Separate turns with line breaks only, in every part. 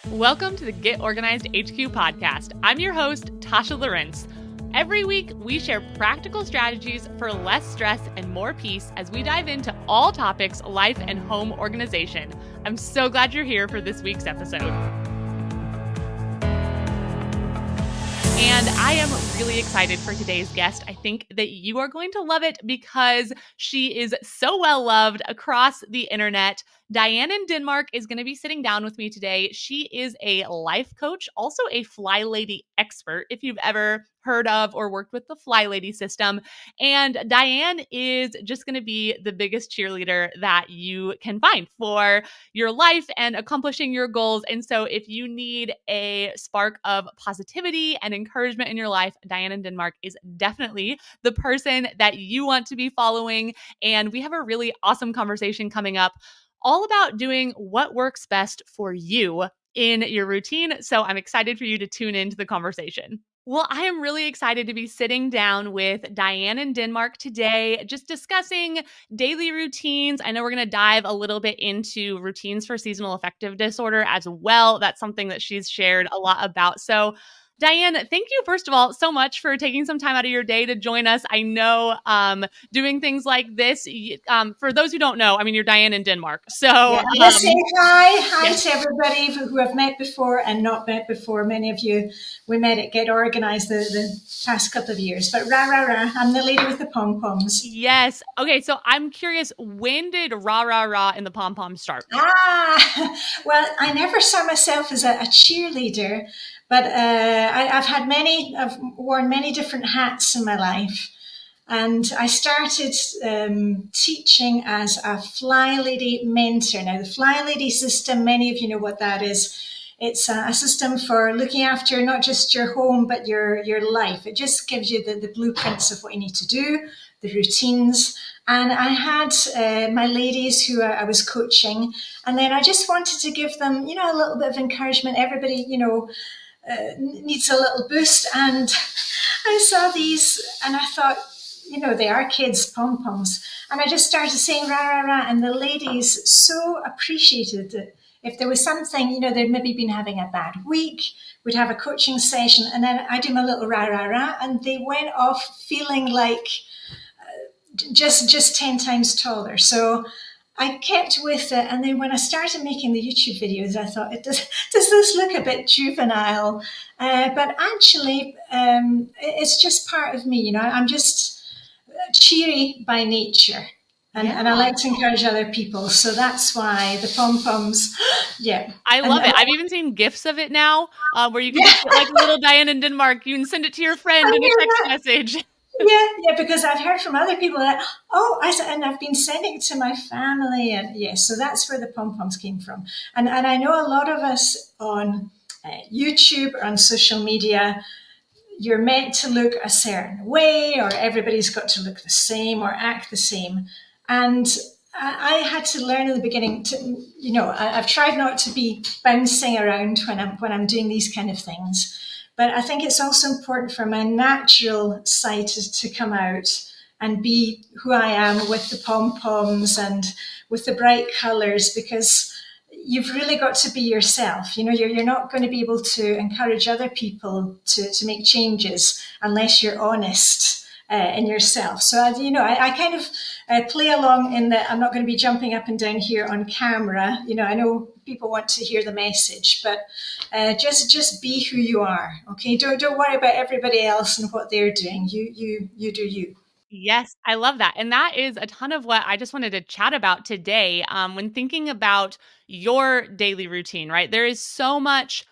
Welcome to the Get Organized HQ podcast. I'm your host, Tasha Lawrence. Every week, we share practical strategies for less stress and more peace as we dive into all topics life and home organization. I'm so glad you're here for this week's episode. And I am really excited for today's guest. I think that you are going to love it because she is so well loved across the internet. Diane in Denmark is going to be sitting down with me today. She is a life coach, also a Fly Lady expert, if you've ever heard of or worked with the Fly Lady system. And Diane is just going to be the biggest cheerleader that you can find for your life and accomplishing your goals. And so if you need a spark of positivity and encouragement in your life, Diane in Denmark is definitely the person that you want to be following. And we have a really awesome conversation coming up all about doing what works best for you in your routine. So I'm excited for you to tune into the conversation. Well, I am really excited to be sitting down with Diane in Denmark today, just discussing daily routines. I know we're going to dive a little bit into routines for seasonal affective disorder as well. That's something that she's shared a lot about. So Diane, thank you, first of all, so much for taking some time out of your day to join us. I know doing things like this, for those who don't know, I mean, you're Diane in Denmark. So
say hi to everybody who have met before and not met before. Many of you, we met at Get Organized the past couple of years. But rah, rah, rah, I'm the lady with the pom-poms.
Yes. Okay, so I'm curious, when did rah, rah, rah and the pom-pom start?
Well, I never saw myself as a cheerleader. But I've worn many different hats in my life. And I started teaching as a Fly Lady mentor. Now, the Fly Lady system, many of you know what that is. It's a system for looking after not just your home, but your life. It just gives you the blueprints of what you need to do, the routines. And I had my ladies who I was coaching. And then I just wanted to give them, a little bit of encouragement. Everybody, needs a little boost. And I saw these and I thought, they are kids, pom-poms. And I just started saying rah, rah, rah. And the ladies so appreciated it. If there was something, they'd maybe been having a bad week, we'd have a coaching session and then I do my little rah, rah, rah. And they went off feeling like just 10 times taller. So I kept with it, and then when I started making the YouTube videos, I thought, does this look a bit juvenile? But actually, it's just part of me. I'm just cheery by nature, and I like to encourage other people. So that's why the pom-poms, yeah.
I love it. I've even seen GIFs of it now, where you can just get like little Diane in Denmark. You can send it to your friend in a text message.
Yeah, because I've heard from other people that, and I've been sending it to my family. And yes, so that's where the pom-poms came from. And I know a lot of us on YouTube or on social media, you're meant to look a certain way, or everybody's got to look the same or act the same. And I had to learn in the beginning to, I've tried not to be bouncing around when I'm doing these kind of things. But I think it's also important for my natural side to come out and be who I am with the pom-poms and with the bright colors, because you've really got to be yourself. You're not going to be able to encourage other people to make changes unless you're honest in yourself. So, I kind of play along in that I'm not going to be jumping up and down here on camera. I know people want to hear the message, but just be who you are. Okay, don't worry about everybody else and what they're doing. You do you.
Yes, I love that. And that is a ton of what I just wanted to chat about today. When thinking about your daily routine, right? There is so much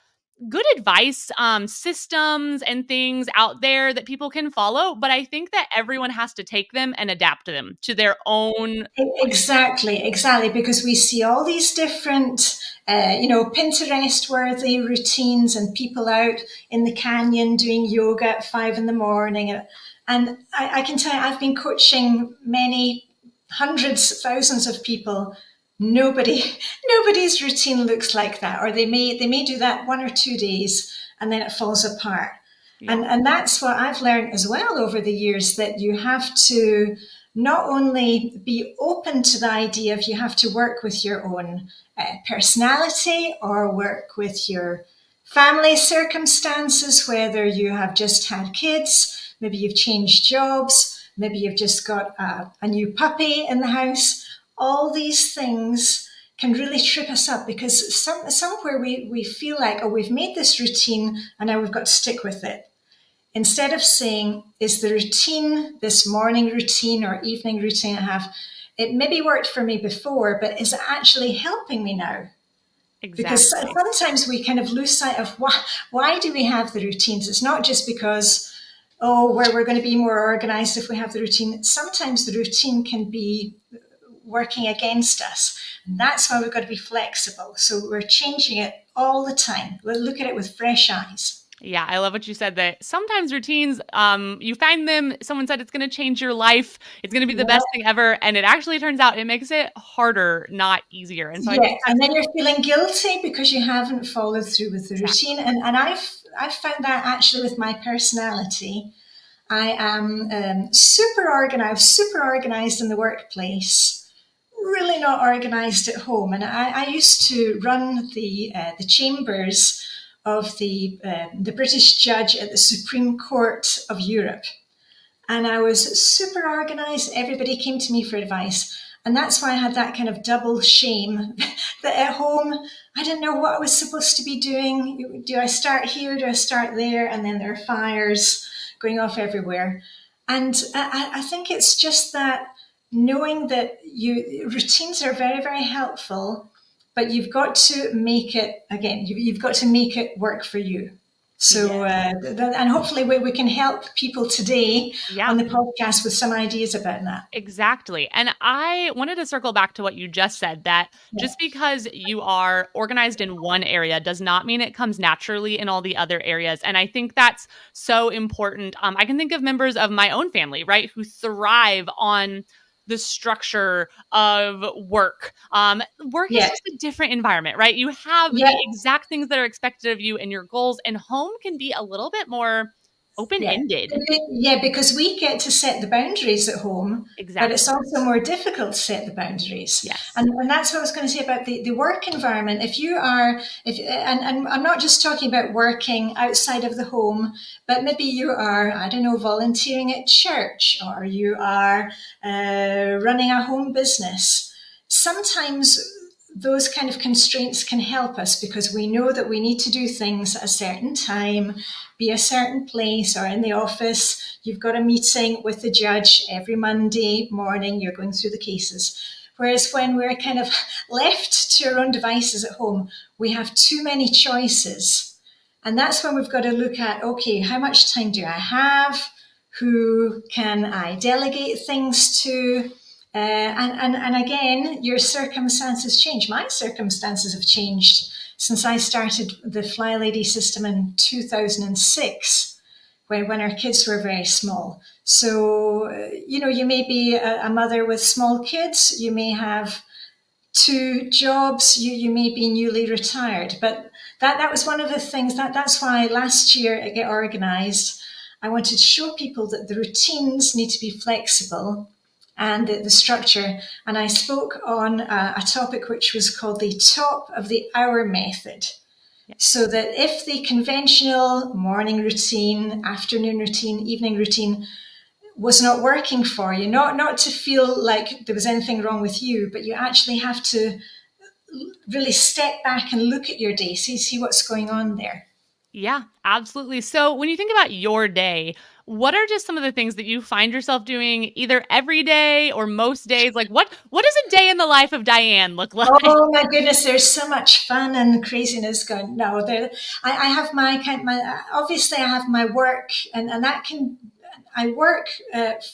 good advice, systems and things out there that people can follow, but I think that everyone has to take them and adapt them to their own.
Exactly, because we see all these different, Pinterest-worthy routines and people out in the canyon doing yoga at 5 a.m. And I can tell you, I've been coaching many hundreds, thousands of people. Nobody's routine looks like that, or they may do that 1 or 2 days and then it falls apart. Yeah. And that's what I've learned as well over the years, that you have to not only be open to the idea of you have to work with your own personality or work with your family circumstances, whether you have just had kids, maybe you've changed jobs, maybe you've just got a new puppy in the house. All these things can really trip us up because somewhere we feel like, oh, we've made this routine and now we've got to stick with it. Instead of saying, is the routine, this morning routine or evening routine I have, it maybe worked for me before, but is it actually helping me now? Because
Exactly.
sometimes we kind of lose sight of why do we have the routines? It's not just because, oh, we're going to be more organized if we have the routine. Sometimes the routine can be working against us. And that's why we've got to be flexible. So we're changing it all the time. We'll look at it with fresh eyes.
Yeah, I love what you said that sometimes routines, you find them, someone said it's going to change your life, it's going to be the
Yeah,
best thing ever, and it actually turns out it makes it harder, not easier. And so I
yeah.
think
And
that's
then you're feeling guilty because you haven't followed through with the
exactly.
routine. And I've found that actually with my personality. I am super organized in the workplace, really not organized at home. And I used to run the chambers of the British judge at the Supreme Court of Europe, and I was super organized. Everybody came to me for advice. And that's why I had that kind of double shame that at home, I didn't know what I was supposed to be doing. Do I start here? Do I start there? And then there are fires going off everywhere. And I think it's just that knowing that routines are very, very helpful, but you've got to make it, again, you've got to make it work for you. So,
Yes.
and hopefully we can help people today
Yeah.
on the podcast with some ideas about that.
Exactly. And I wanted to circle back to what you just said that
Yeah.
just because you are organized in one area does not mean it comes naturally in all the other areas. And I think that's so important. I can think of members of my own family, right, who thrive on the structure of work. Work is
Yeah.
just a different environment, right? You have
Yeah.
the exact things that are expected of you and your goals, and home can be a little bit more open
Yeah.
ended.
Yeah, because we get to set the boundaries at home, but it's
Exactly.
also more difficult to set the boundaries.
Yes.
And that's what I was going to say about the work environment. If you are, if and I'm not just talking about working outside of the home, but maybe you are, I don't know, volunteering at church or you are running a home business. Sometimes those kind of constraints can help us because we know that we need to do things at a certain time, be a certain place, or in the office. You've got a meeting with the judge every Monday morning, you're going through the cases. Whereas when we're kind of left to our own devices at home, we have too many choices. And that's when we've got to look at, okay, how much time do I have? Who can I delegate things to? And again, your circumstances change. My circumstances have changed since I started the Fly Lady system in 2006, when our kids were very small. So, you may be a mother with small kids, you may have two jobs, you may be newly retired. But that was one of the things that's why last year at Get Organized, I wanted to show people that the routines need to be flexible and the structure. And I spoke on a topic which was called the top of the hour method.
Yeah.
So that if the conventional morning routine, afternoon routine, evening routine was not working for you, not to feel like there was anything wrong with you, but you actually have to really step back and look at your day, see what's going on there.
Yeah, absolutely. So, when you think about your day, what are just some of the things that you find yourself doing either every day or most days? Like what does a day in the life of Diane look like?
Oh my goodness, there's so much fun and craziness going. No, I have obviously I have my work, and that can, I work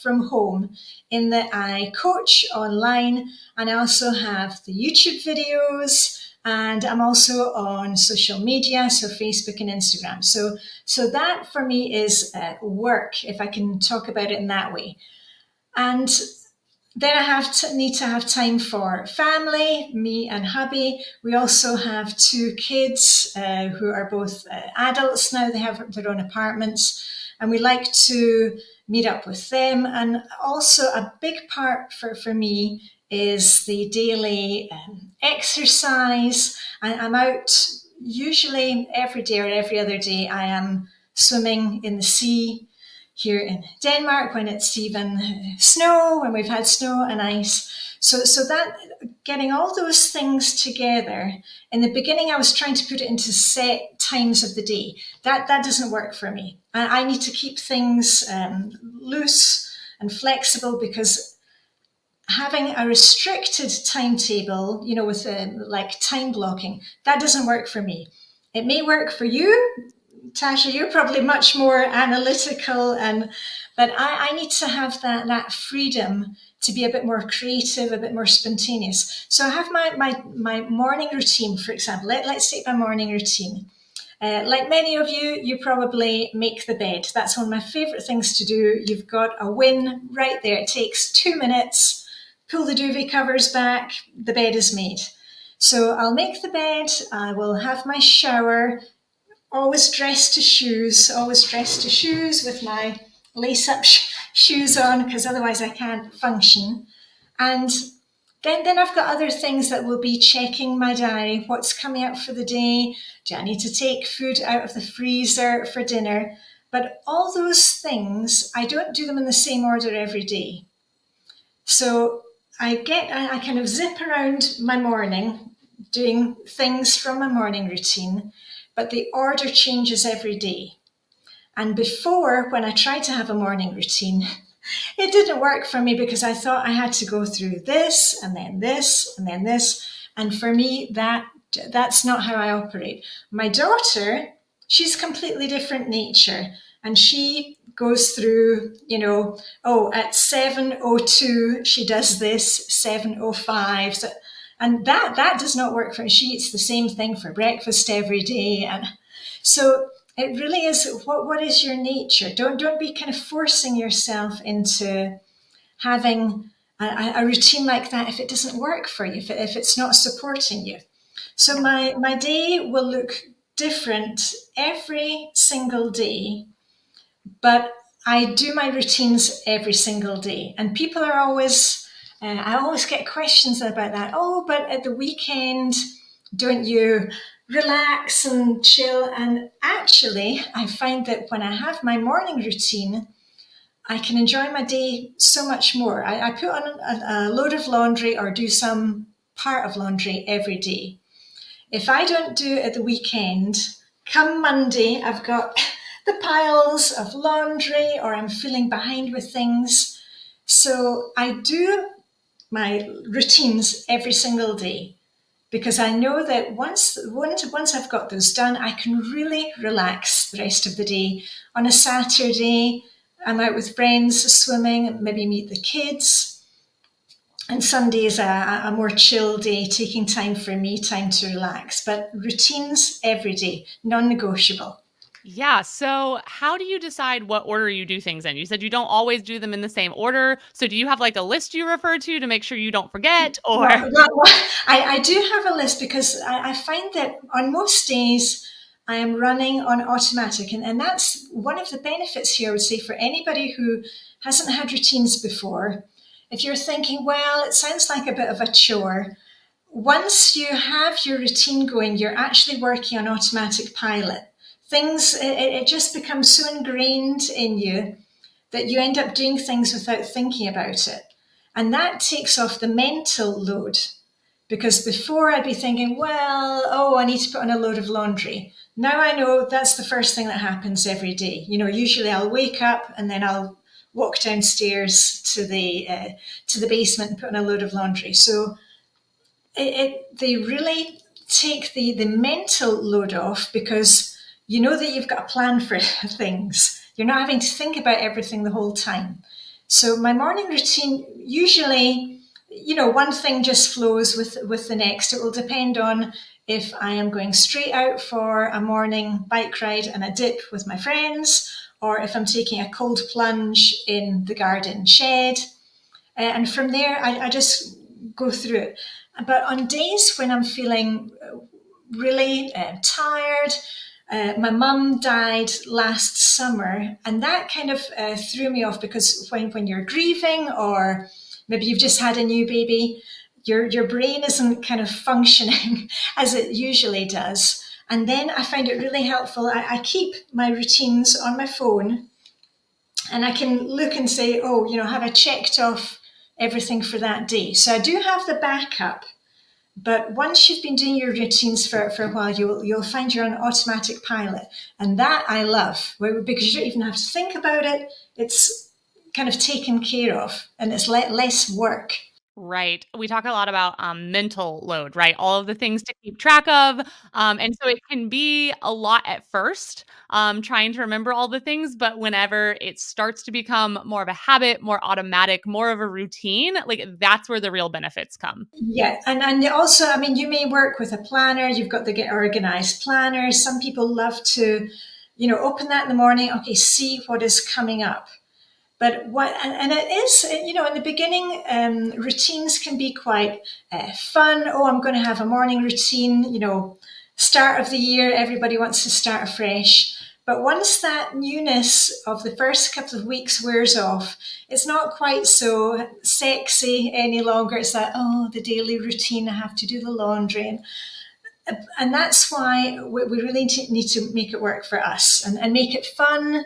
from home in that I coach online, and I also have the YouTube videos, and I'm also on social media, so Facebook and Instagram. So that for me is work, if I can talk about it in that way. And then I have to need to have time for family, me and hubby. We also have two kids who are both adults now. They have their own apartments. and we like to meet up with them. And also a big part for me is the daily exercise. I'm out usually every day or every other day. I am swimming in the sea here in Denmark when it's even snow, when we've had snow and ice. So that getting all those things together. In the beginning, I was trying to put it into set times of the day. That doesn't work for me. I need to keep things loose and flexible, because having a restricted timetable, with like time blocking, that doesn't work for me. It may work for you, Tasha. You're probably much more analytical, but I need to have that freedom to be a bit more creative, a bit more spontaneous. So I have my morning routine, for example. Let's take my morning routine. Like many of you, you probably make the bed. That's one of my favorite things to do. You've got a win right there. It takes 2 minutes. Pull the duvet covers back, the bed is made. So I'll make the bed, I will have my shower, always dressed to shoes with my lace-up shoes on, because otherwise I can't function. And then I've got other things that will be checking my diary, what's coming up for the day, do I need to take food out of the freezer for dinner? But all those things, I don't do them in the same order every day. So I kind of zip around my morning doing things from my morning routine, but the order changes every day. And before, when I tried to have a morning routine, it didn't work for me, because I thought I had to go through this and then this and then this. And for me, that's not how I operate. My daughter, she's completely different nature. And she goes through, at 7:02, she does this, 7:05. And that does not work for her. She eats the same thing for breakfast every day. And so it really is, what is your nature? Don't be kind of forcing yourself into having a routine like that if it doesn't work for you, if it's not supporting you. So my day will look different every single day, but I do my routines every single day. And people are always, I always get questions about that. Oh, but at the weekend, don't you relax and chill? And actually, I find that when I have my morning routine, I can enjoy my day so much more. I put on a load of laundry or do some part of laundry every day. If I don't do it at the weekend, come Monday, I've got the piles of laundry, or I'm feeling behind with things. So I do my routines every single day, because I know that once I've got those done, I can really relax the rest of the day. On a Saturday, I'm out with friends swimming, maybe meet the kids. And Sunday is a more chill day, taking time for me, time to relax. But routines every day, non-negotiable.
Yeah. So, how do you decide what order you do things in? You said you don't always do them in the same order. So, do you have like a list you refer to make sure you don't forget? Or,
I do have a list, because I find that on most days I am running on automatic. And that's one of the benefits here, I would say, for anybody who hasn't had routines before. If you're thinking, well, it sounds like a bit of a chore, once you have your routine going, you're actually working on automatic pilot. It just becomes so ingrained in you that you end up doing things without thinking about it. And that takes off the mental load. Because before I'd be thinking, well, I need to put on a load of laundry. Now I know that's the first thing that happens every day. Usually I'll wake up and then I'll walk downstairs to the basement and put on a load of laundry. So they really take the mental load off, because you know that you've got a plan for things. You're not having to think about everything the whole time. So my morning routine, usually, one thing just flows with the next. It will depend on if I am going straight out for a morning bike ride and a dip with my friends, or if I'm taking a cold plunge in the garden shed. And from there, I just go through it. But on days when I'm feeling really tired, My mum died last summer, and that kind of threw me off because when you're grieving, or maybe you've just had a new baby, your brain isn't kind of functioning as it usually does. And then I find it really helpful. I keep my routines on my phone, and I can look and say, oh, have I checked off everything for that day? So I do have the backup. But once you've been doing your routines for a while, you'll find you're on automatic pilot. And that I love, because you don't even have to think about it. It's kind of taken care of, and it's less work.
Right. We talk a lot about mental load, right? All of the things to keep track of. And so it can be a lot at first, trying to remember all the things. But whenever it starts to become more of a habit, more automatic, more of a routine, like that's where the real benefits come.
Yeah, and also, I mean, you may work with a planner. You've got the Get Organized planner. Some people love to, open that in the morning. Okay, see what is coming up. But and it is, in the beginning, routines can be quite fun. Oh, I'm going to have a morning routine, start of the year, everybody wants to start afresh. But once that newness of the first couple of weeks wears off, it's not quite so sexy any longer. It's like, oh, the daily routine, I have to do the laundry. And that's why we really need to make it work for us, and make it fun,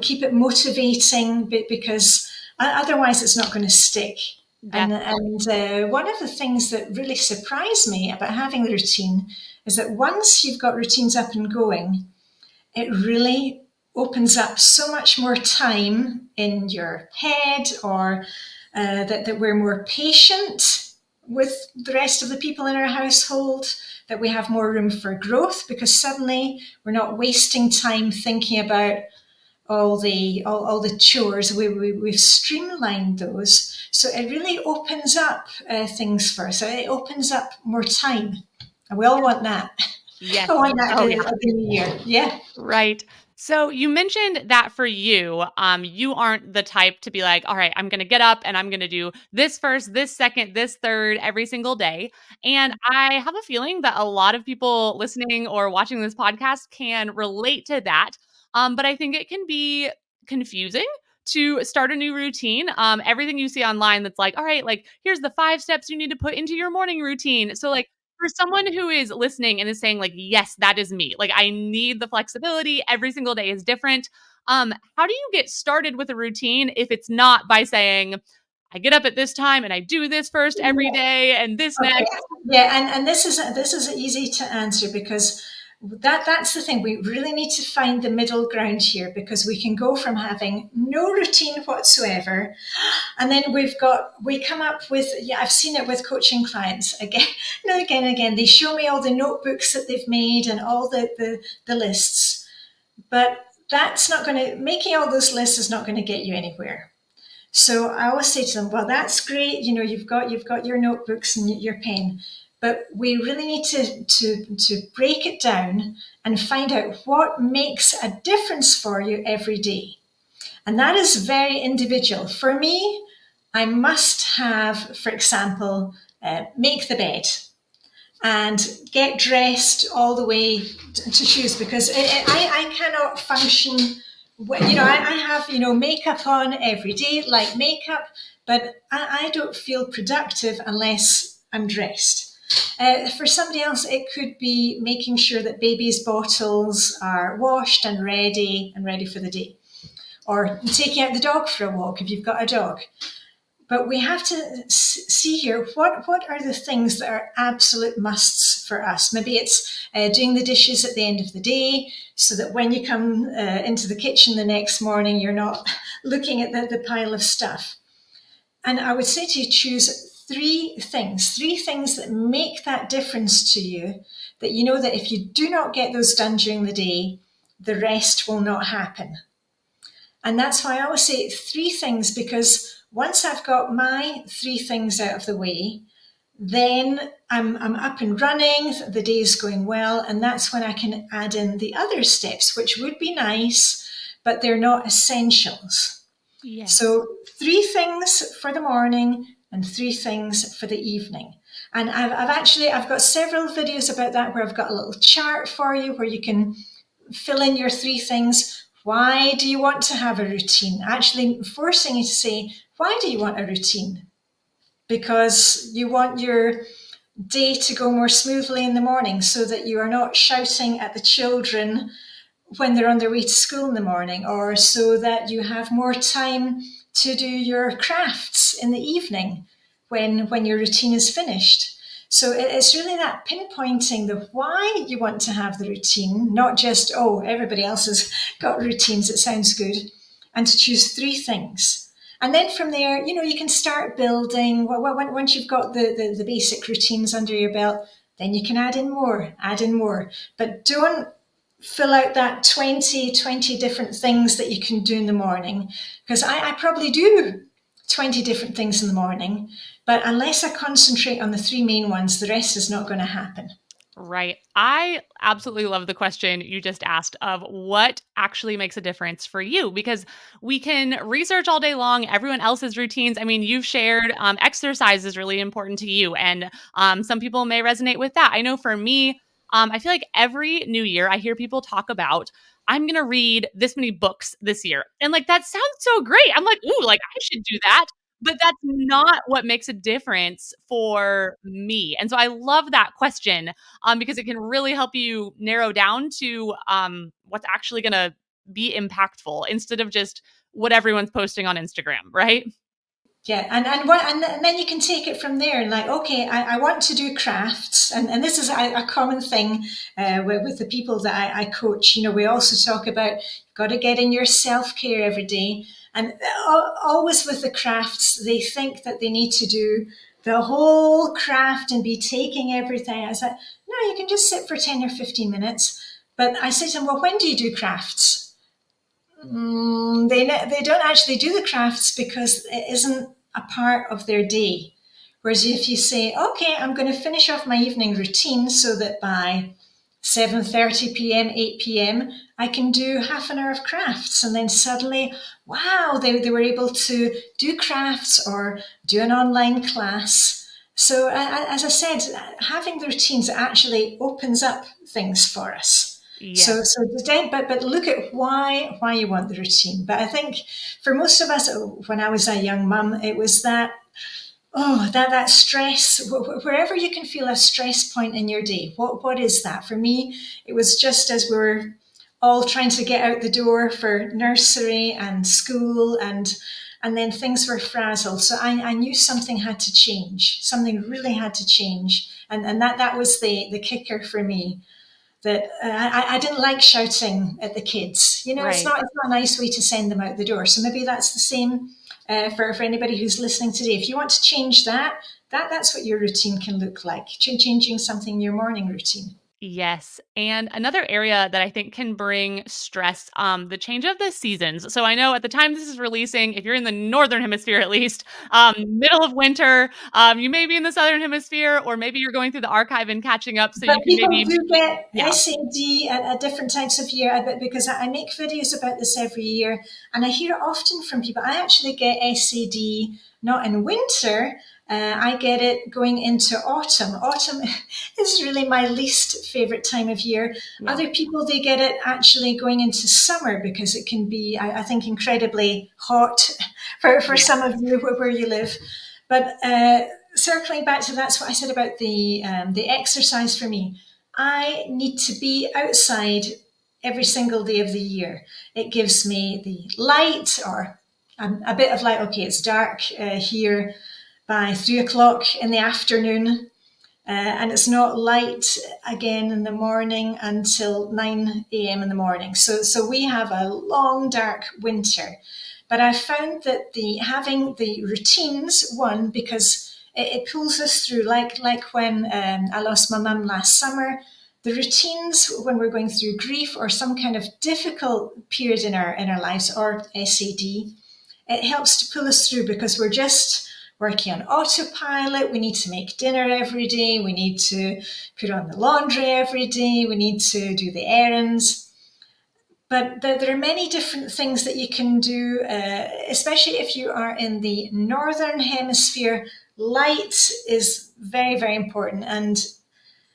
keep it motivating, because otherwise it's not going to stick. And one of the things that really surprised me about having the routine is that once you've got routines up and going, it really opens up so much more time in your head, or that we're more patient with the rest of the people in our household, that we have more room for growth, because suddenly we're not wasting time thinking about all the chores. We've streamlined those, so it really opens up things for us. So it opens up more time, and we all want that.
Yes.
I want that
Oh, yeah.
the new year. Yeah.
Right. So you mentioned that for you, you aren't the type to be like, all right, I'm going to get up and I'm going to do this first, this second, this third every single day. And I have a feeling that a lot of people listening or watching this podcast can relate to that. But I think it can be confusing to start a new routine. Everything you see online that's like, all right, like here's the 5 steps you need to put into your morning routine. So like, for someone who is listening and is saying like, yes, that is me. Like I need the flexibility. Every single day is different. How do you get started with a routine if it's not by saying, I get up at this time and I do this first every day and this
Okay.
next?
Yeah, and this is easy to answer, because that's the thing. We really need to find the middle ground here, because we can go from having no routine whatsoever, and then we come up with, yeah, I've seen it with coaching clients again and again and again. They show me all the notebooks that they've made and all the lists, but that's not going to, making all those lists is not going to get you anywhere. So I always say to them, well, that's great. You've got your notebooks and your pen, but we really need to break it down and find out what makes a difference for you every day. And that is very individual. For me, I must have, for example, make the bed and get dressed all the way to shoes, because I cannot function. I have makeup on every day, like makeup, but I don't feel productive unless I'm dressed. For somebody else, it could be making sure that baby's bottles are washed and ready for the day, or taking out the dog for a walk if you've got a dog. But we have to see here, what are the things that are absolute musts for us. Maybe it's doing the dishes at the end of the day, so that when you come into the kitchen the next morning, you're not looking at the pile of stuff. And I would say to you, choose three things that make that difference to you, that you know that if you do not get those done during the day, the rest will not happen. And that's why I always say three things, because once I've got my three things out of the way, then I'm up and running, the day is going well, and that's when I can add in the other steps, which would be nice, but they're not essentials.
Yes.
So 3 things for the morning and 3 things for the evening. And I've got several videos about that where I've got a little chart for you where you can fill in your three things. Why do you want to have a routine? Actually forcing you to say, why do you want a routine? Because you want your day to go more smoothly in the morning so that you are not shouting at the children when they're on their way to school in the morning, or so that you have more time to do your crafts in the evening when your routine is finished. So it's really that pinpointing the why you want to have the routine, not just, oh, everybody else has got routines, it sounds good, and to choose three things. And then from there, you can start building. Once you've got the basic routines under your belt, then you can add in more. But don't fill out that 20 different things that you can do in the morning, because I probably do 20 different things in the morning, but unless I concentrate on the three main ones, the rest is not going to happen.
Right. I absolutely love the question you just asked of what actually makes a difference for you, because we can research all day long everyone else's routines. I mean, you've shared exercise is really important to you, and some people may resonate with that. I know for me, I feel like every new year I hear people talk about, I'm going to read this many books this year. And like, that sounds so great. I'm like, ooh, like I should do that. But that's not what makes a difference for me. And so I love that question, because it can really help you narrow down to what's actually going to be impactful instead of just what everyone's posting on Instagram, right?
Yeah, and then you can take it from there and like, okay, I want to do crafts, and this is a common thing with the people that I coach. We also talk about got to get in your self care every day, and always with the crafts, they think that they need to do the whole craft and be taking everything. I said, no, you can just sit for 10 or 15 minutes. But I say to them, well, when do you do crafts? They don't actually do the crafts because it isn't a part of their day. Whereas if you say, okay, I'm going to finish off my evening routine so that by 7:30 p.m., 8 p.m., I can do half an hour of crafts. And then suddenly, wow, they were able to do crafts or do an online class. So, as I said, having the routines actually opens up things for us.
Yes.
But look at why you want the routine. But I think for most of us, when I was a young mum, it was that stress. Wherever you can feel a stress point in your day, what is that? For me, it was just as we were all trying to get out the door for nursery and school, and then things were frazzled. So I knew something had to change. Something really had to change, and that was the kicker for me, that I didn't like shouting at the kids.
Right.
It's not a nice way to send them out the door. So maybe that's the same for anybody who's listening today. If you want to change that's what your routine can look like. Changing something in your morning routine.
Yes. And another area that I think can bring stress, the change of the seasons. So I know at the time this is releasing, if you're in the northern hemisphere at least, middle of winter, you may be in the southern hemisphere, or maybe you're going through the archive and catching up. So
But
you can
people
maybe,
do get
yeah,
SAD at different times of year, because I make videos about this every year, and I hear often from people. I actually get SAD not in winter. I get it going into autumn. Autumn is really my least favorite time of year.
yeah,
Other people, they get it actually going into summer because it can be, I think, incredibly hot for
yeah.
some of you where you live. But circling back to that's what I said about the exercise for me. I need to be outside every single day of the year. It gives me the light, or a bit of light. Okay, it's dark here by 3 o'clock in the afternoon, and it's not light again in the morning until 9 a.m. in the morning. So we have a long, dark winter. But I found that the having the routines, one, because it pulls us through, like when I lost my mum last summer. The routines when we're going through grief or some kind of difficult period in our lives, or SAD, it helps to pull us through because we're just working on autopilot. We need to make dinner every day. We need to put on the laundry every day. We need to do the errands. But there are many different things that you can do, especially if you are in the northern hemisphere. light is very, very important. And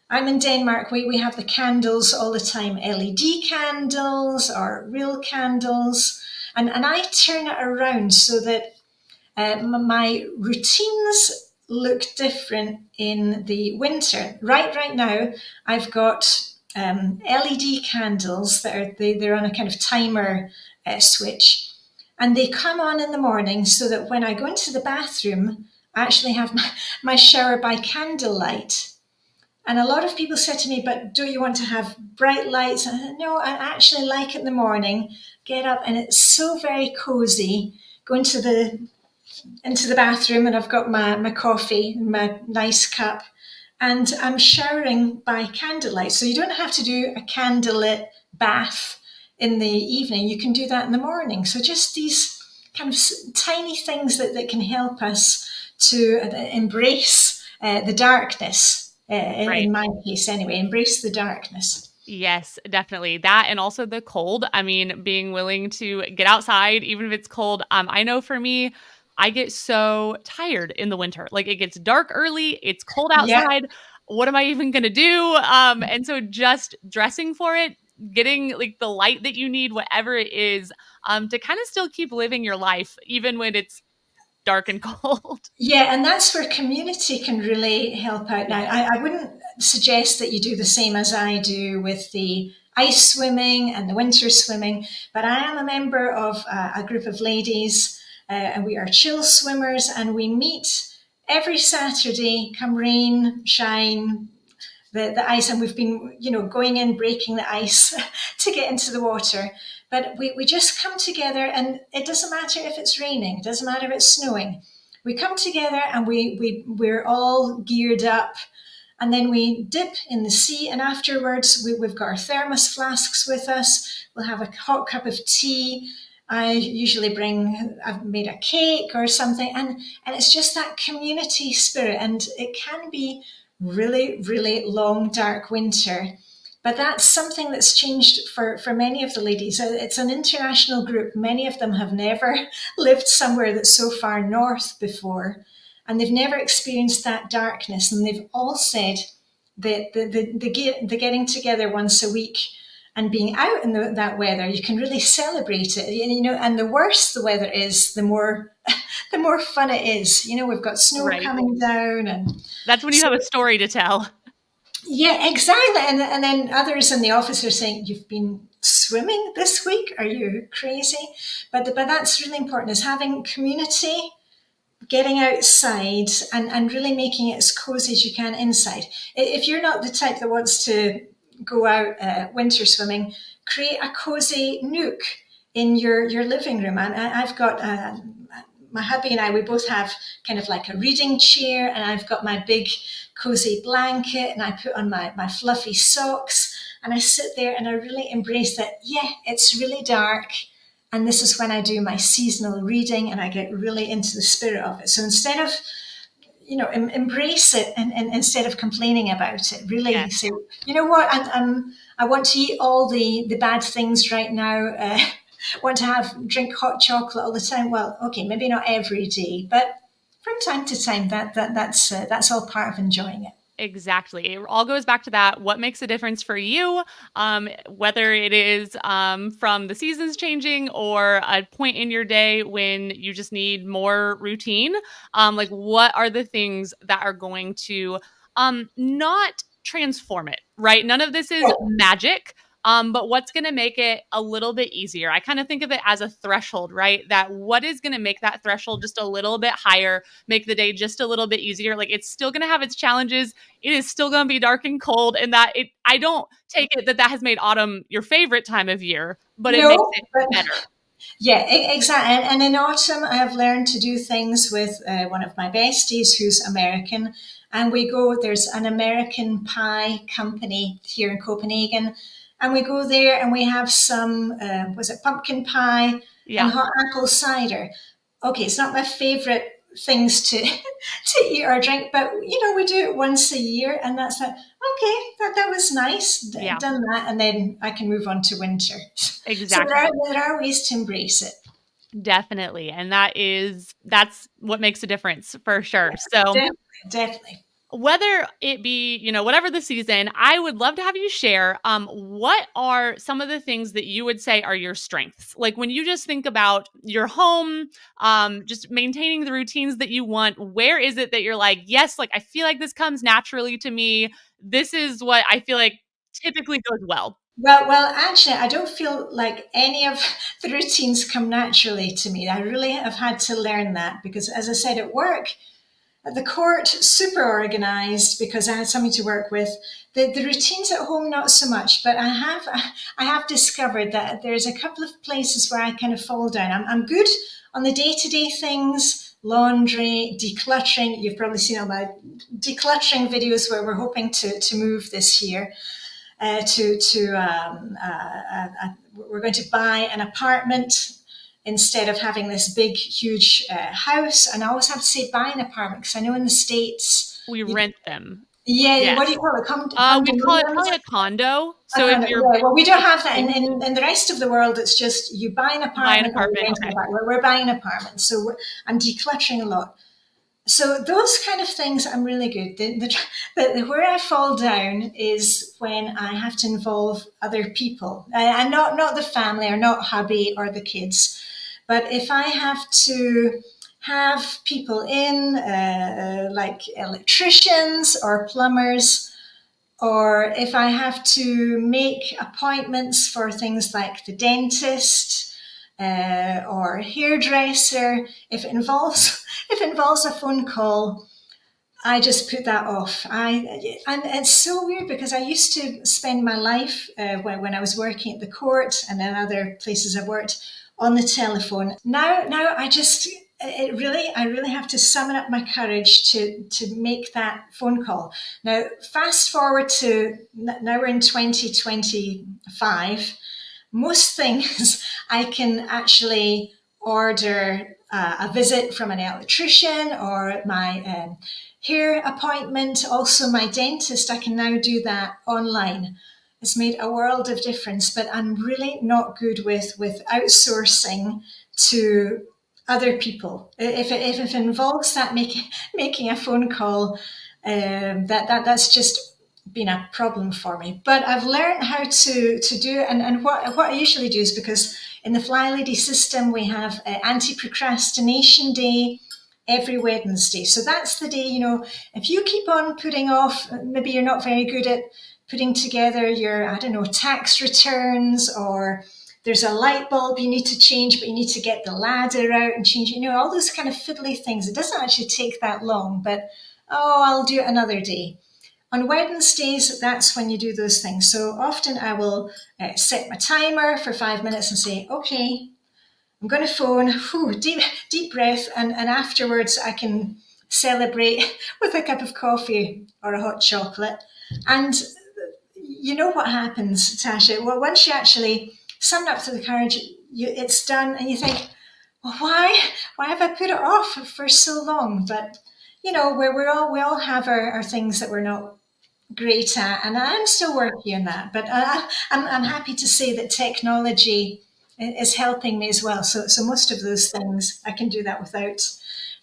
I'm in Denmark. We have the candles all the time, LED candles or real candles. And I turn it around so that my routines look different in the winter. Right now, I've got LED candles that they're on a kind of timer switch, and they come on in the morning so that when I go into the bathroom, I actually have my shower by candlelight. And a lot of people said to me, but do you want to have bright lights? And I said, no, I actually like it in the morning. Get up, and it's so very cozy. Go into the bathroom, and I've got my coffee, my nice cup, and I'm showering by candlelight. So you don't have to do a candlelit bath in the evening. You can do that in the morning. So just these kind of tiny things that can help us to embrace the darkness.
Right.
In my case, anyway, embrace the darkness.
Yes, definitely. That and also the cold. I mean, being willing to get outside, even if it's cold. I know for me, I get so tired in the winter. Like it gets dark early, it's cold
Yeah,
outside. What am I even gonna do? And so just dressing for it, getting like the light that you need, whatever it is, to kind of still keep living your life, even when it's dark and cold.
yeah, and that's where community can really help out. Now, I wouldn't suggest that you do the same as I do with the ice swimming and the winter swimming, but I am a member of a group of ladies, and we are chill swimmers, and we meet every Saturday, come rain, shine, the ice, and we've been, going in, breaking the ice to get into the water. But we just come together, and it doesn't matter if it's raining, it doesn't matter if it's snowing. We come together, and we're all geared up, and then we dip in the sea, and afterwards we've got our thermos flasks with us. We'll have a hot cup of tea. I've made a cake or something, and it's just that community spirit. And it can be really, really long, dark winter. But that's something that's changed for many of the ladies. It's an international group. Many of them have never lived somewhere that's so far north before, and they've never experienced that darkness. And they've all said that the getting together once a week and being out in that weather, you can really celebrate it. And the worse the weather is, the more the more fun it is. We've got snow
Right.
coming down, and
That's when you
so
have a story to tell.
yeah, exactly. And then others in the office are saying, "You've been swimming this week? Are you crazy?" But that's really important, is having community, getting outside, and really making it as cozy as you can inside. If you're not the type that wants to go out winter swimming, create a cozy nook in your living room. And I've got my hubby and I, we both have kind of like a reading chair, and I've got my big cozy blanket, and I put on my fluffy socks, and I sit there and I really embrace that. Yeah, it's really dark, and this is when I do my seasonal reading, and I get really into the spirit of it. So instead of, embrace it, and instead of complaining about it, really
Yes.
say, you know what, I want to eat all the bad things right now. Want to drink hot chocolate all the time? Well, okay, maybe not every day, but from time to time, that's all part of enjoying it.
Exactly. It all goes back to that. What makes a difference for you? Whether it is from the seasons changing or a point in your day when you just need more routine. Like, what are the things that are going to not transform it, right? None of this is magic. But what's going to make it a little bit easier? I kind of think of it as a threshold, right? That what is going to make that threshold just a little bit higher, make the day just a little bit easier? Like it's still going to have its challenges, it is still going to be dark and cold, and that it I don't take it that that has made autumn your favorite time of year, but it makes
No,
it
but
better.
yeah, exactly. And in autumn, I have learned to do things with one of my besties who's American. And we go, there's an American pie company here in Copenhagen. And we go there and we have some, was it pumpkin pie and
Yeah,
hot apple cider? Okay, it's not my favorite things to to eat or drink, but we do it once a year, and that's like, okay, that was nice,
yeah,
done that, and then I can move on to winter. So
exactly.
there are ways to embrace it.
Definitely. And that's what makes a difference for sure. So
Definitely, definitely.
whether it be, whatever the season, I would love to have you share what are some of the things that you would say are your strengths? Like when you just think about your home, just maintaining the routines that you want, where is it that you're like, yes, like I feel like this comes naturally to me. This is what I feel like typically goes well.
Actually, I don't feel like any of the routines come naturally to me. I really have had to learn that because, as I said, at work, at the court, super organized because I had something to work with. The routines at home, not so much, but I have discovered that there's a couple of places where I kind of fall down. I'm good on the day to day things, laundry, decluttering. You've probably seen all my decluttering videos where we're hoping to move this year. We're going to buy an apartment instead of having this big, huge house. And I always have to say buy an apartment because I know in the States,
We
you,
rent them.
yeah, what do
Yes.
you call it?
We'd call it
Condominiums?
probably a condo.
I
So if
kind of,
you're
yeah, well, we don't have that in the rest of the world. It's just you buy an
buy an
apartment or you
apartment,
rent an
okay.
apartment. We're buying an apartment. So I'm decluttering a lot. So those kind of things I'm really good. Where I fall down is when I have to involve other people, and not the family or not hubby or the kids, but if I have to have people in, like electricians or plumbers, or if I have to make appointments for things like the dentist or hairdresser, if it involves if it involves a phone call, I just put that off. And it's so weird because I used to spend my life when I was working at the court and then other places I've worked on the telephone. Now I really have to summon up my courage to make that phone call. Now, fast forward to now we're in 2025. Most things I can actually order a visit from an electrician or my hair appointment, also my dentist. I can now do that online. It's made a world of difference, but I'm really not good with outsourcing to other people. If it involves that making a phone call, that's just been a problem for me. But I've learned how to do it. And what I usually do is because in the Fly Lady system, we have anti procrastination day every Wednesday. So that's the day, if you keep on putting off, maybe you're not very good at putting together your, I don't know, tax returns, or there's a light bulb you need to change, but you need to get the ladder out and change, all those kind of fiddly things. It doesn't actually take that long, but oh, I'll do it another day. On Wednesdays, that's when you do those things. So often I will set my timer for 5 minutes and say, okay, I'm going to phone, deep breath, and afterwards I can celebrate with a cup of coffee or a hot chocolate. And you know what happens, Tasha? Well, once you actually summon up to the courage, it's done, and you think, well, why have I put it off for so long? But we all have our things that we're not great at, and I'm still working on that. But I'm happy to say that technology is helping me as well. So most of those things I can do that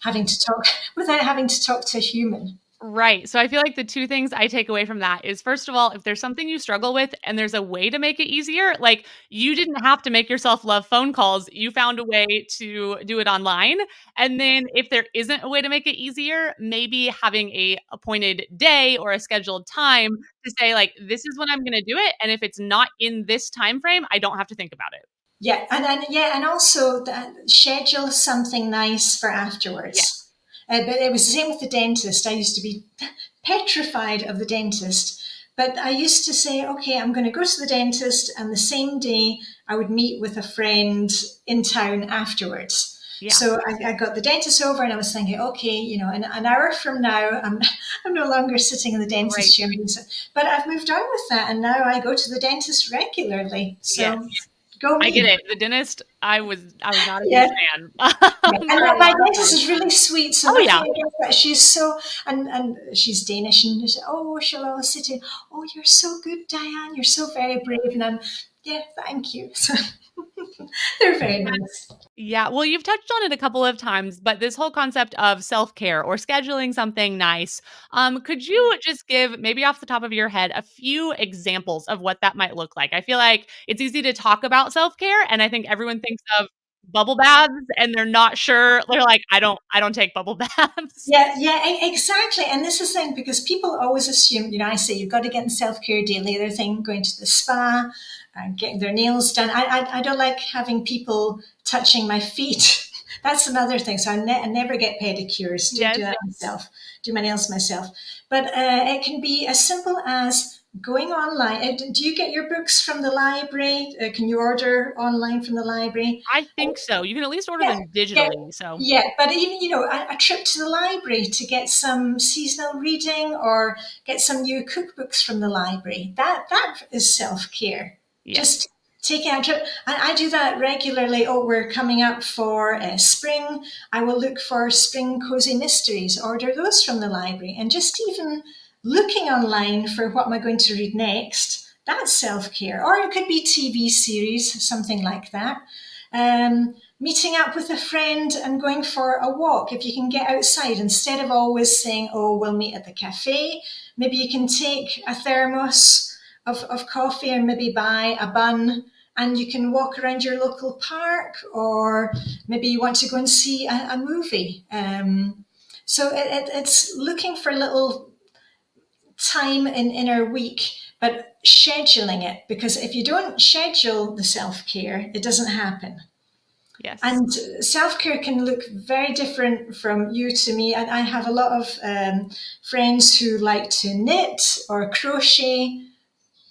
having to talk without having to talk to a human.
Right. So I feel like the two things I take away from that is first of all, if there's something you struggle with and there's a way to make it easier, like you didn't have to make yourself love phone calls. You found a way to do it online. And then if there isn't a way to make it easier, maybe having a appointed day or a scheduled time to say like this is when I'm going to do it, and if it's not in this time frame, I don't have to think about it.
Yeah, and also schedule something nice for
Yeah.
afterwards. But it was the same with the dentist. I used to be petrified of the dentist, but I used to say, okay, I'm going to go to the dentist, and the same day I would meet with a friend in town afterwards.
Yeah.
So I got the dentist over, and I was thinking, okay, in an hour from now, I'm no longer sitting in the
Right.
dentist chair. But I've moved on with that, and now I go to the dentist regularly.
Yes.
So go
I get
me.
it. The dentist, I was not a big
Yeah.
fan
Yeah. And
for a
my
long
dentist
time.
is really sweet. So
Oh
luckily,
yeah.
I guess that she's so, and she's Danish. And she said, oh, she'll always say to me, oh, you're so good, Diane. You're so very brave. And yeah, thank you. So, They're very nice.
Yeah, well, you've touched on it a couple of times, but this whole concept of self-care or scheduling something nice, could you just give, maybe off the top of your head, a few examples of what that might look like? I feel like it's easy to talk about self-care, and I think everyone thinks of bubble baths, and they're not sure. They're like, "I don't take bubble baths."
Yeah, yeah, exactly. And this is the thing because people always assume, I say you've got to get in self care daily. They're thinking going to the spa, getting their nails done. I don't like having people touching my feet. That's another thing. So I never get pedicures. Do
Yes.
that myself. Do my nails myself. But it can be as simple as going online. Do you get your books from the library? Can you order online from the library?
I think so. You can at least order
Yeah,
them
yeah,
digitally, so
yeah. But even a trip to the library to get some seasonal reading or get some new cookbooks from the library. That is self care.
yes.
Just taking a trip. I do that regularly. Oh, we're coming up for spring. I will look for spring cozy mysteries. Order those from the library, and just even looking online for what am I going to read next. That's self care. Or it could be TV series, something like that. Meeting up with a friend and going for a walk. If you can get outside, instead of always saying, oh, we'll meet at the cafe, maybe you can take a thermos of coffee and maybe buy a bun and you can walk around your local park, or maybe you want to go and see a movie. So it's looking for little time in our week, but scheduling it, because if you don't schedule the self-care, it doesn't happen.
Yes.
And self care can look very different from you to me. And I have a lot of friends who like to knit or crochet.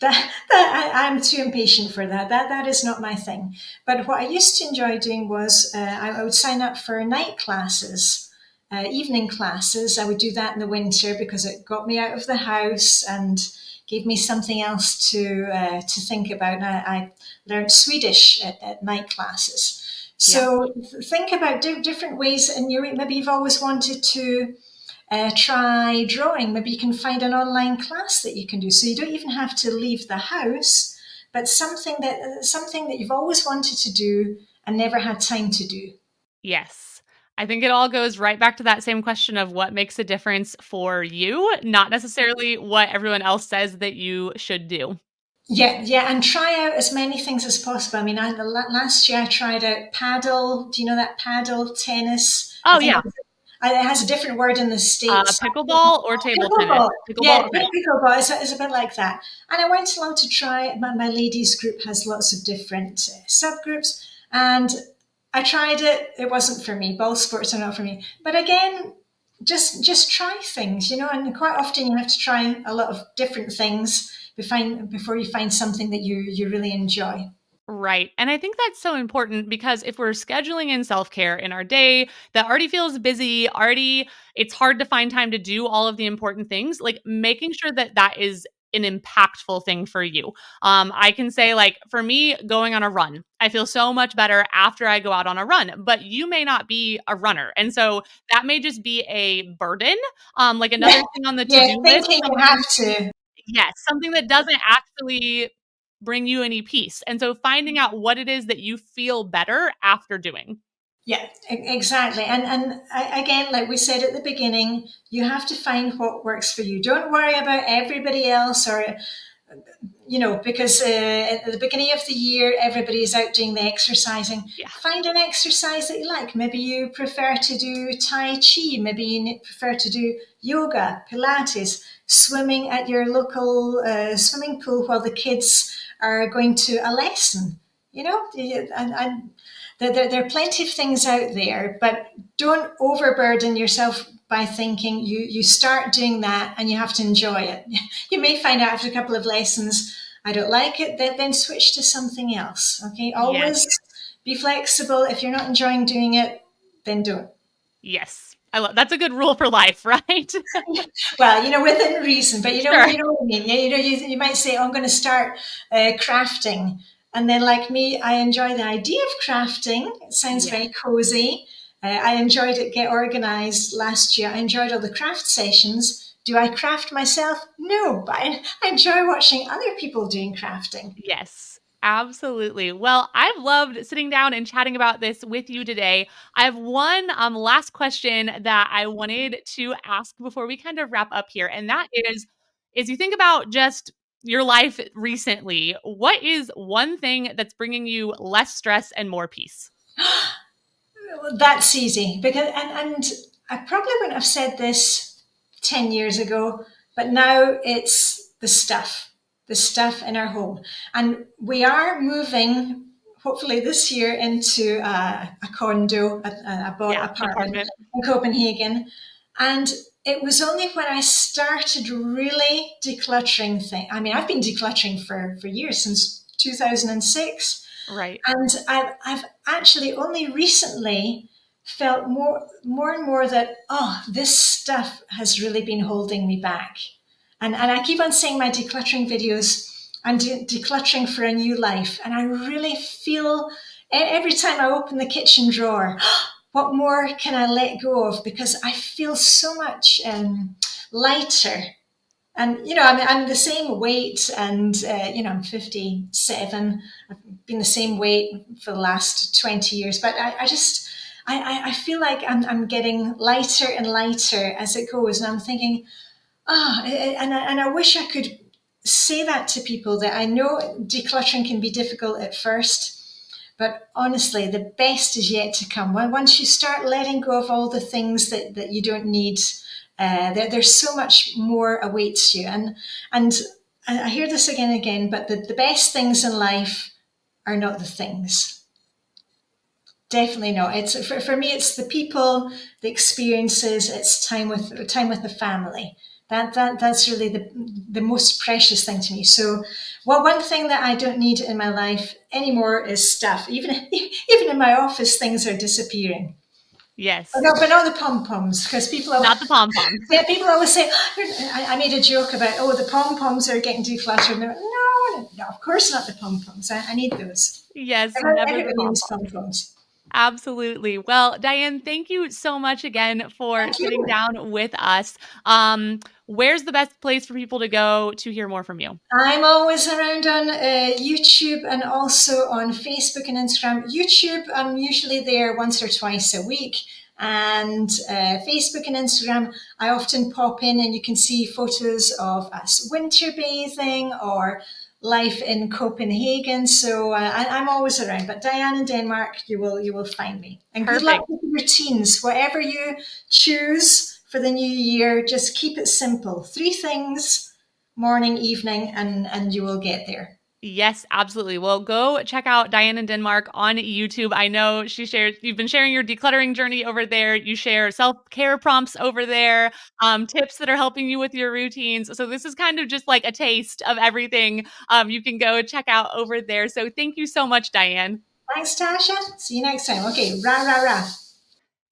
I'm too impatient for that. That is not my thing. But what I used to enjoy doing was I would sign up for night classes, evening classes. I would do that in the winter because it got me out of the house and gave me something else to think about. And I learned Swedish at night classes.
Yeah.
So think about different ways in your week. Maybe you've always wanted to try drawing. Maybe you can find an online class that you can do. So you don't even have to leave the house, but something that you've always wanted to do and never had time to do.
Yes. I think it all goes right back to that same question of what makes a difference for you, not necessarily what everyone else says that you should do.
Yeah, yeah, and try out as many things as possible. I mean, last year I tried out paddle. Do you know that paddle tennis? I
Oh,
think
yeah.
it has a different word in the States.
Pickleball or table tennis?
Pickleball.
Pickleball?
Yeah,
Okay.
pickleball is a bit like that. And I went along to try. My ladies group has lots of different subgroups, and I tried it. It wasn't for me. Ball sports are not for me. But again, just try things, and quite often you have to try a lot of different things before you find something that you really enjoy.
Right. And I think that's so important because if we're scheduling in self care in our day that already feels busy, already it's hard to find time to do all of the important things, like making sure that that is an impactful thing for you. I can say, like, for me, going on a run, I feel so much better after I go out on a run, but you may not be a runner. And so that may just be a burden, like
Yeah,
another thing on the to
yeah,
do list,
thinking you have
something.
to.
Yes, something that doesn't actually bring you any peace. And so finding out what it is that you feel better after doing.
Yeah, exactly. Again, like we said at the beginning, you have to find what works for you. Don't worry about everybody else, or because at the beginning of the year, everybody is out doing the exercising.
Yeah.
Find an exercise that you like. Maybe you prefer to do Tai Chi. Maybe you prefer to do yoga, Pilates, swimming at your local swimming pool while the kids are going to a lesson. And there are plenty of things out there, but don't overburden yourself by thinking you start doing that and you have to enjoy it. You may find out after a couple of lessons, I don't like it, then switch to something else. Okay,
Yes.
always be flexible. If you're not enjoying doing it, then don't.
Yes. I love that's a good rule for life, right?
Well, within reason, but
Sure.
you know what I mean. Yeah, you might say, oh, I'm going to start crafting. And then, like me, I enjoy the idea of crafting. It sounds
Yeah.
very cozy. I enjoyed it, get organized last year. I enjoyed all the craft sessions. Do I craft myself? No, but I enjoy watching other people doing crafting.
Yes. Absolutely. Well, I've loved sitting down and chatting about this with you today. I have one last question that I wanted to ask before we kind of wrap up here, and that is you think about just your life recently, what is one thing that's bringing you less stress and more peace?
Well, that's easy because, and I probably wouldn't have said this 10 years ago, but now it's the stuff in our home. And we are moving, hopefully this year, into a condo, a bought
Yeah, an
apartment
apartment.
in Copenhagen. And it was only when I started really decluttering things. I mean, I've been decluttering for years, since 2006.
Right.
And I've actually only recently felt more and more that, oh, this stuff has really been holding me back. And I keep on saying my decluttering videos, I'm decluttering for a new life. And I really feel every time I open the kitchen drawer, what more can I let go of? Because I feel so much lighter. And I'm the same weight, and I'm 57. I've been the same weight for the last 20 years, but I just I feel like I'm getting lighter and lighter as it goes, and I'm thinking, and I wish I could say that to people, that I know decluttering can be difficult at first, but honestly, the best is yet to come. Once you start letting go of all the things that you don't need, there's so much more awaits you. And I hear this again and again, but the best things in life are not the things. Definitely not. It's for me. It's the people, the experiences. It's time with the family. That's really the most precious thing to me. So, well, one thing that I don't need in my life anymore is stuff. Even even in my office, things are disappearing.
Yes.
But not the pom poms, because people are.
Not the pom-poms.
Yeah, people always say, I made a joke about, oh, the pom poms are getting decluttered. And they're like, no, no, no, of course not the pom poms. I need those.
Yes, never the
Everybody needs
pom-poms.
pom poms.
Absolutely. Well, Diane, thank you so much again for
Thank
sitting
you.
down with us. Where's the best place for people to go to hear more from you?
I'm always around on YouTube and also on Facebook and Instagram. YouTube, I'm usually there once or twice a week. And Facebook and Instagram, I often pop in and you can see photos of us winter bathing or life in Copenhagen. So I'm always around. But Diane in Denmark, you will find me. And good luck
Perfect.
with the routines. Whatever you choose for the new year, just keep it simple. Three things: morning, evening, and you will get there.
Yes, absolutely. Well, go check out Diane in Denmark on YouTube. I know you've been sharing your decluttering journey over there. You share self-care prompts over there, tips that are helping you with your routines. So this is kind of just like a taste of everything you can go check out over there. So thank you so much, Diane.
Thanks, Tasha. See you next time. Okay, rah, rah, rah.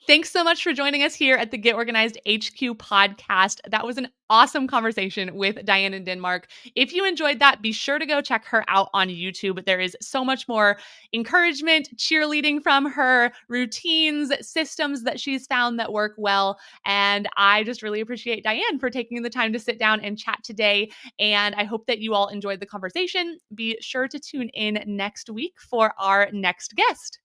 Thanks so much for joining us here at the Get Organized HQ podcast. That was an awesome conversation with Diane in Denmark. If you enjoyed that, be sure to go check her out on YouTube. There is so much more encouragement, cheerleading from her, routines, systems that she's found that work well. And I just really appreciate Diane for taking the time to sit down and chat today. And I hope that you all enjoyed the conversation. Be sure to tune in next week for our next guest.